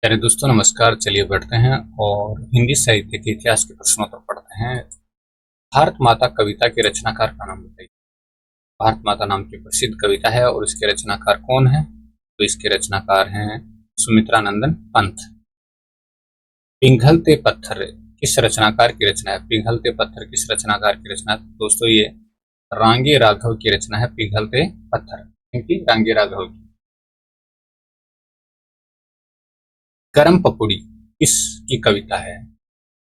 प्यारे दोस्तों नमस्कार। चलिए बढ़ते हैं और हिंदी साहित्य के इतिहास के प्रश्नोत्तर पढ़ते हैं। भारत माता कविता के रचनाकार का नाम बताइए। भारत माता नाम की प्रसिद्ध कविता है और इसके रचनाकार कौन है? तो इसके रचनाकार हैं सुमित्रानंदन पंत। पिघलते पत्थर किस रचनाकार की रचना है? पिघलते पत्थर किस रचनाकार की रचना है? दोस्तों ये रांगे राघव की रचना है पिघलते पत्थर, क्योंकि रांगे राघव की। गरम पपड़ी किसकी कविता है?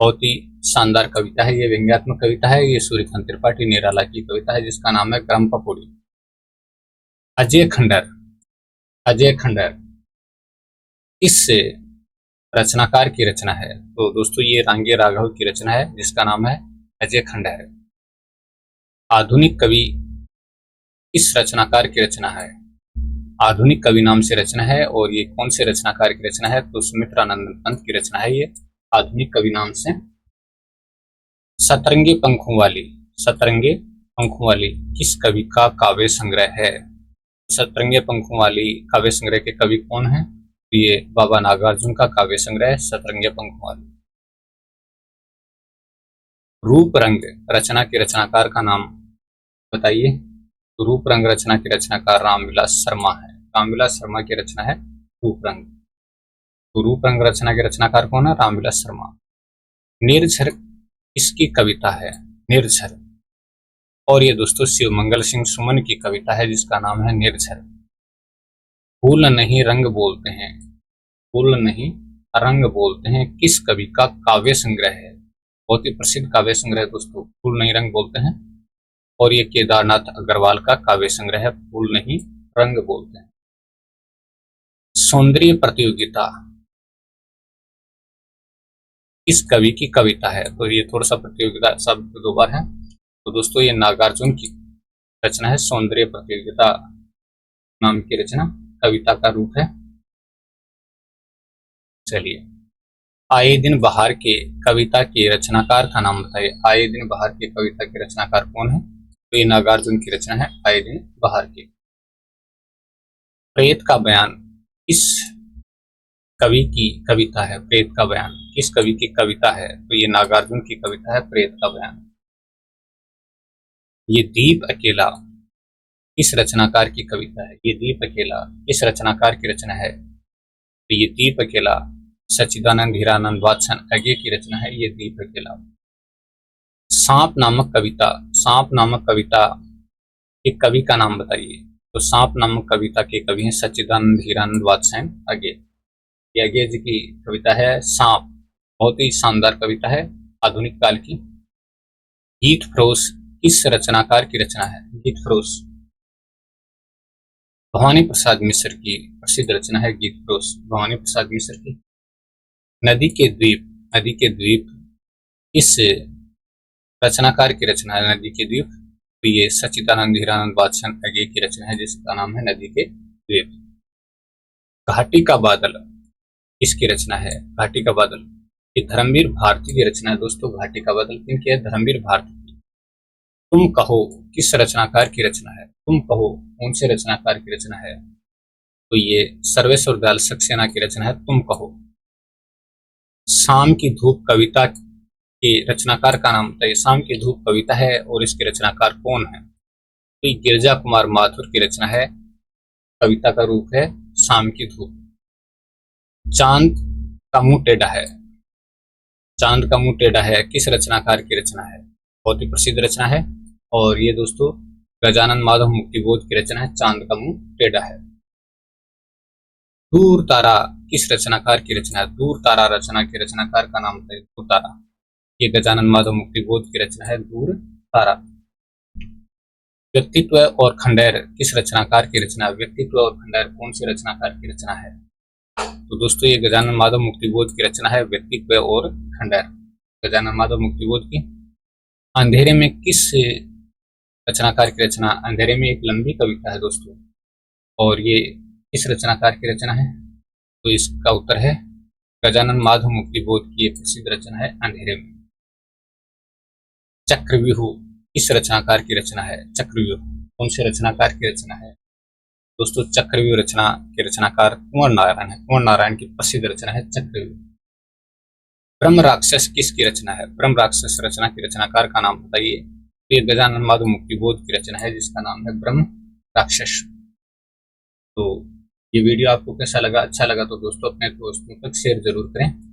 बहुत ही शानदार कविता है, ये व्यंग्यात्मक कविता है। ये सूर्यकांत त्रिपाठी निराला की कविता है जिसका नाम है गरम पपड़ी। अजय खंडर, अजय खंडर इस रचनाकार की रचना है? तो दोस्तों ये रांगे राघव की रचना है जिसका नाम है अजय खंडर। आधुनिक कवि इस रचनाकार की रचना है? आधुनिक कवि नाम से रचना है और ये कौन से रचनाकार की रचना है? तो सुमित्रानंदन पंत की रचना है ये, आधुनिक कवि नाम से। सतरंगे पंखों वाली, सतरंगे पंखों वाली किस कवि का काव्य संग्रह है? सतरंगे पंखों वाली काव्य संग्रह के कवि कौन है? तो ये बाबा नागार्जुन का काव्य संग्रह है सतरंगे पंखों वाली। रूप रंग रचना के रचनाकार का नाम बताइए। तो रूप रंग रचना के रचनाकार रामविलास शर्मा है। रामविलास शर्मा की रचना है रूप रंग। तो रूप रंग रचना के रचनाकार कौन है? रामविलास शर्मा। निर्झर किसकी कविता है? निर्झर, और ये दोस्तों शिवमंगल सिंह सुमन की कविता है जिसका नाम है निर्झर। फूल नहीं रंग बोलते हैं, फूल नहीं रंग बोलते हैं किस कवि का काव्य संग्रह है? बहुत ही प्रसिद्ध काव्य संग्रह है दोस्तों, फूल नहीं रंग बोलते हैं, और ये केदारनाथ अग्रवाल का काव्य संग्रह है फूल नहीं रंग बोलते हैं। सौंदर्य प्रतियोगिता किस कवि की कविता है? तो ये थोड़ा सा प्रतियोगिता शब्द दो बार है। तो दोस्तों ये नागार्जुन की रचना है सौंदर्य प्रतियोगिता नाम की रचना, कविता का रूप है। चलिए, आए दिन बहार के कविता के रचनाकार का नाम बताइए। आए दिन बहार के कविता के रचनाकार कौन है? तो ये नागार्जुन की रचना है आए दिन बहार की। प्रेत का बयान किस कवि की कविता है? प्रेत का बयान किस कवि की कविता है? तो ये नागार्जुन की कविता है प्रेत का बयान। ये दीप अकेला किस रचनाकार की कविता है? ये दीप अकेला किस रचनाकार की रचना है? तो ये दीप अकेला सच्चिदानंद हीरानंद वात्सन अगे की रचना है ये दीप अकेला। सांप नामक कविता, सांप नामक कविता के कवि का नाम बताइए। तो सांप नामक कविता के कवि हैं सच्चिदानंद हीरानंद वात्सन अगे। ये अगे जी की कविता है सांप, बहुत ही शानदार कविता है आधुनिक काल की। गीत फरोश किस रचनाकार की रचना है? गीत फरोश भवानी प्रसाद मिश्र की प्रसिद्ध रचना है गीत फरोश, भवानी प्रसाद मिश्र की। नदी के द्वीप, नदी के द्वीप इस रचनाकार की रचना है? नदी के द्वीप तो ये सच्चिदानंद हीरानंद वात्सन अगे की रचना है जिसका नाम है नदी के द्वीप। घाटी का बादल किसकी रचना है? घाटी का बादल ये धर्मवीर भारती की रचना है दोस्तों। घाटी का बादल किनकी है? धर्मवीर भारती की। तुम कहो किस रचनाकार की रचना है? तुम कहो कौन से रचनाकार की रचना है? तो ये सर्वेश्वर दयाल सक्सेना की रचना है तुम कहो। शाम की धूप कविता के रचनाकार का नाम बताइए। शाम की धूप कविता है और इसके रचनाकार कौन है? तो ये गिरजा कुमार माथुर की रचना है, कविता का रूप है शाम की धूप। चांद का मुंह टेढ़ा है, चांद का मुंह टेढ़ा है किस रचनाकार की रचना है? बहुत ही प्रसिद्ध रचना है और ये दोस्तों गजानन माधव मुक्तिबोध की रचना है चांद का मुंह टेढ़ा है। दूर तारा किस रचनाकार की रचना है? दूर तारा रचना के रचनाकार का नाम बताइए। दूर तारा ये गजानन माधव मुक्तिबोध की रचना है दूर तारा। व्यक्तित्व और खंडेर किस रचनाकार की रचना है? व्यक्तित्व और खंडेर कौन से रचनाकार की रचना है? तो दोस्तों ये गजानन माधव मुक्तिबोध की रचना है व्यक्तित्व और खंडेर, गजानन माधव मुक्तिबोध की। अंधेरे में किस रचनाकार की रचना? अंधेरे में एक लंबी कविता है दोस्तों, और ये किस रचनाकार की रचना है? तो इसका उत्तर है गजानन माधव मुक्तिबोध की एक प्रसिद्ध रचना है अंधेरे में। चक्रव्यूह किस रचनाकार की रचना है? चक्रव्यूह कौन से रचनाकार की रचना है? दोस्तों चक्रव्यूह रचना के रचनाकार कुंवर नारायण है। कुंवर नारायण की प्रसिद्ध रचना है चक्रव्यूह। ब्रह्म राक्षस किसकी रचना है? ब्रह्म राक्षस रचना के रचनाकार का नाम बताइए। तो ये गजानन माधव मुक्तिबोध की रचना है जिसका नाम है ब्रह्म राक्षस। तो ये वीडियो आपको कैसा लगा? अच्छा लगा तो दोस्तों अपने दोस्तों तक शेयर जरूर करें।